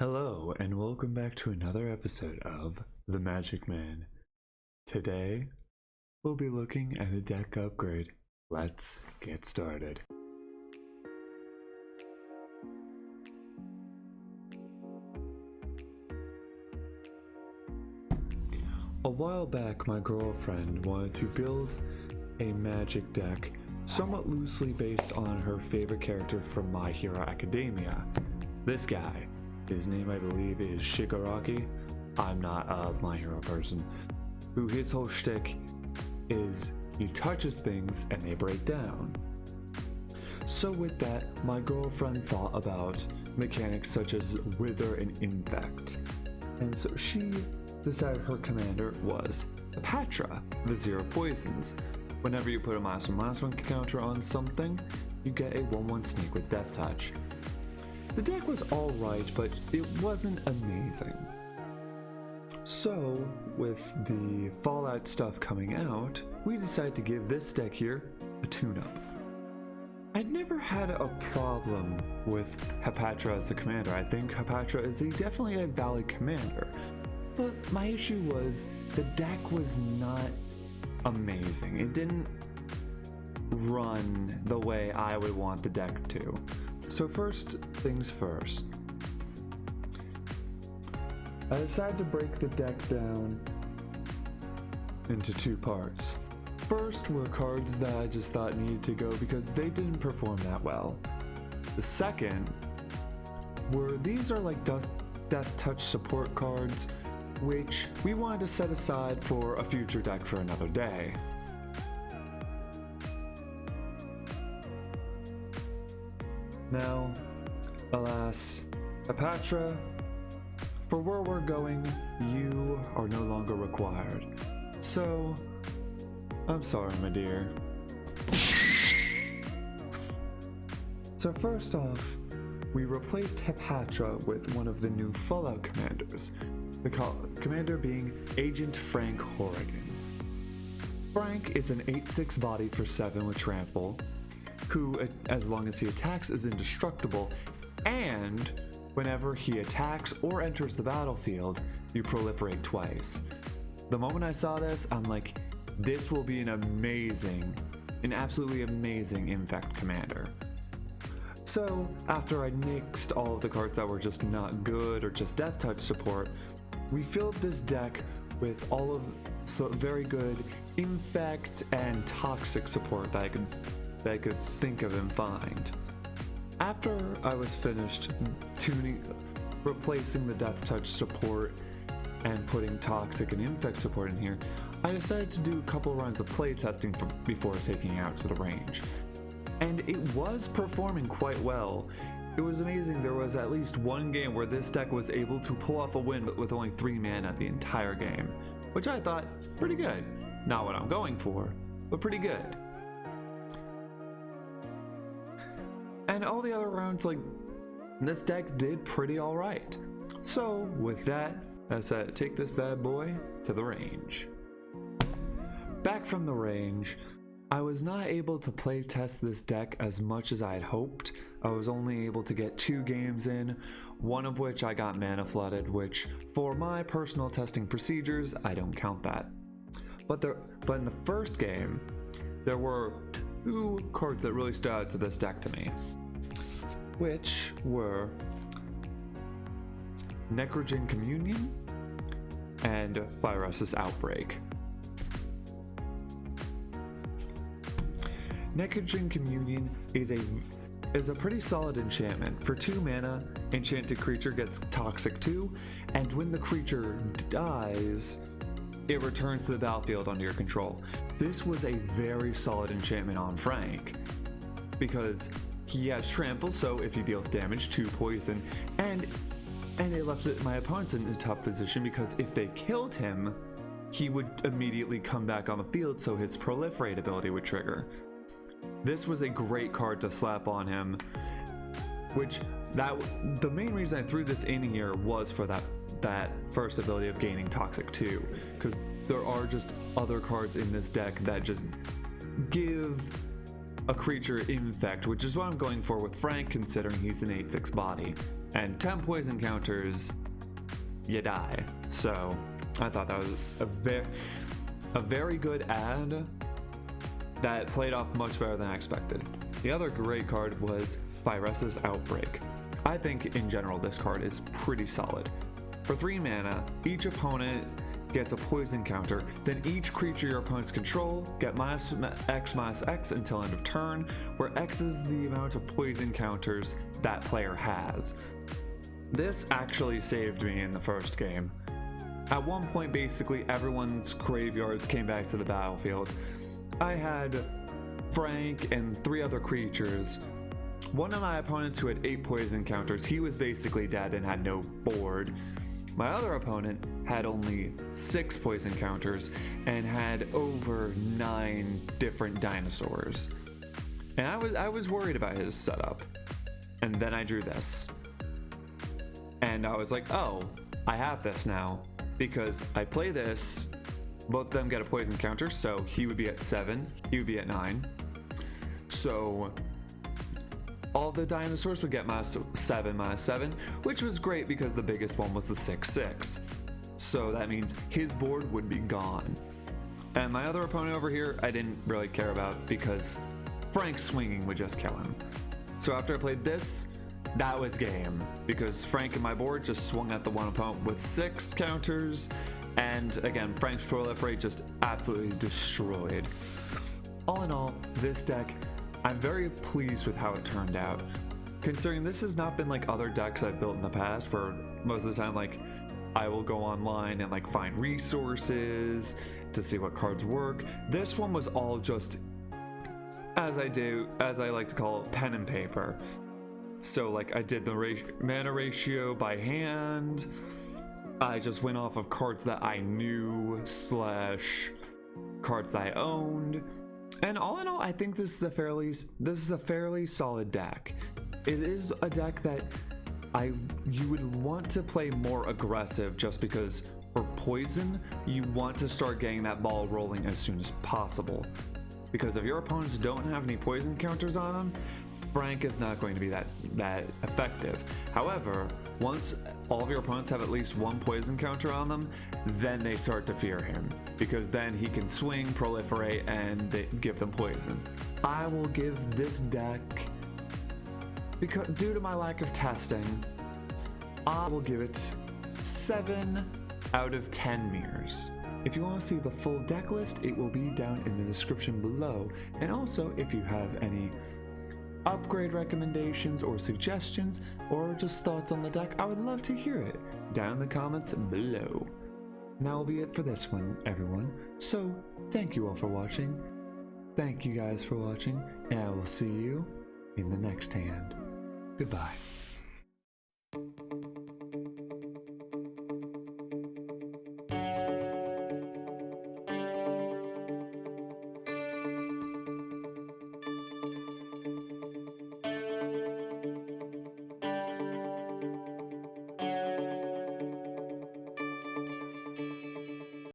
Hello, and welcome back to another episode of The Magic Man. Today, we'll be looking at a deck upgrade. Let's get started. A while back, my girlfriend wanted to build a magic deck somewhat loosely based on her favorite character from My Hero Academia. This guy. His name, I believe, is Shigaraki. I'm not a My Hero person. Who his whole shtick is he touches things and they break down. So with that, my girlfriend thought about mechanics such as Wither and Infect. And so she decided her commander was Hapatra, the Zero Poisons. Whenever you put a -1/-1 counter on something, you get a 1/1 sneak with Death Touch. The deck was alright, but it wasn't amazing. So, with the Fallout stuff coming out, we decided to give this deck here a tune-up. I'd never had a problem with Hapatra as a commander. I think Hapatra is definitely a valid commander. But my issue was the deck was not amazing. It didn't run the way I would want the deck to. So first things first, I decided to break the deck down into two parts. First were cards that I just thought needed to go because they didn't perform that well. The second were these are like Death Touch support cards, which we wanted to set aside for a future deck for another day. Now, alas, Hapatra, for where we're going, you are no longer required. So, I'm sorry, my dear. So first off, we replaced Hapatra with one of the new Fallout commanders, the commander being Agent Frank Horrigan. Frank is an 8/6 body for 7 with Trample, who, as long as he attacks, is indestructible, and whenever he attacks or enters the battlefield, you proliferate twice. The moment I saw this, I'm like, this will be an absolutely amazing Infect commander. So, after I nixed all of the cards that were just not good or just Death Touch support, we filled this deck with all of very good Infect and Toxic support that I could think of and find. After I was finished replacing the Death Touch support and putting Toxic and Infect support in here, I decided to do a couple runs of playtesting before taking it out to the range. And it was performing quite well. It was amazing. There was at least one game where this deck was able to pull off a win with only 3 mana the entire game, which I thought pretty good. Not what I'm going for, but pretty good. And all the other rounds, like, this deck did pretty alright. So, with that, I said, take this bad boy to the range. Back from the range, I was not able to play test this deck as much as I had hoped. I was only able to get 2 games in, one of which I got mana flooded, which, for my personal testing procedures, I don't count that. But in the first game, there were 2 cards that really stood out to this deck to me, which were Necrogen Communion and Phyresis Outbreak. Necrogen Communion is a pretty solid enchantment. For 2 mana, enchanted creature gets Toxic 2, and when the creature dies, it returns to the battlefield under your control. This was a very solid enchantment on Frank, because he has Trample, so if he deals damage, 2 poison, and it left my opponents in a tough position because if they killed him, he would immediately come back on the field, so his Proliferate ability would trigger. This was a great card to slap on him, the main reason I threw this in here was for that first ability of gaining Toxic 2, because there are just other cards in this deck that just give a creature Infect, which is what I'm going for with Frank, considering he's an 8/6 body. and 10 poison counters, you die. So I thought that was a very good ad that played off much better than I expected. The other great card was Phyresis Outbreak. I think in general this card is pretty solid. For 3 mana, each opponent gets a poison counter, then each creature your opponents control get -X until end of turn, where X is the amount of poison counters that player has. This actually saved me in the first game. At one point, basically everyone's graveyards came back to the battlefield. I had Frank and 3 other creatures. One of my opponents who had 8 poison counters, he was basically dead and had no board. My other opponent had only 6 poison counters and had over 9 different dinosaurs. And I was worried about his setup. And then I drew this. And I was like, oh, I have this now. Because I play this, both of them get a poison counter, so he would be at 7, he would be at 9. So all the dinosaurs would get -7, which was great because the biggest one was the 6/6. So that means his board would be gone. And my other opponent over here, I didn't really care about because Frank swinging would just kill him. So after I played this, that was game, because Frank and my board just swung at the one opponent with 6 counters, and again, Frank's proliferate just absolutely destroyed. All in all, this deck, I'm very pleased with how it turned out, considering this has not been like other decks I've built in the past, where most of the time, like, I will go online and like find resources to see what cards work. This one was all just, as I like to call it, pen and paper. So like I did the mana ratio by hand. I just went off of cards that I knew / cards I owned. And all in all, I think this is a fairly solid deck. It is a deck that you would want to play more aggressive, just because for poison, you want to start getting that ball rolling as soon as possible. Because if your opponents don't have any poison counters on them, Frank is not going to be that effective. However, once all of your opponents have at least 1 poison counter on them, then they start to fear him, because then he can swing, proliferate, and give them poison. I will give this deck, because due to my lack of testing, I will give it 7 out of 10 mirrors. If you want to see the full deck list, it will be down in the description below. And also, if you have any upgrade recommendations or suggestions, or just thoughts on the deck, I would love to hear it down in the comments below. And that will be it for this one, everyone. So, thank you all for watching. Thank you guys for watching, and I will see you in the next hand. Goodbye.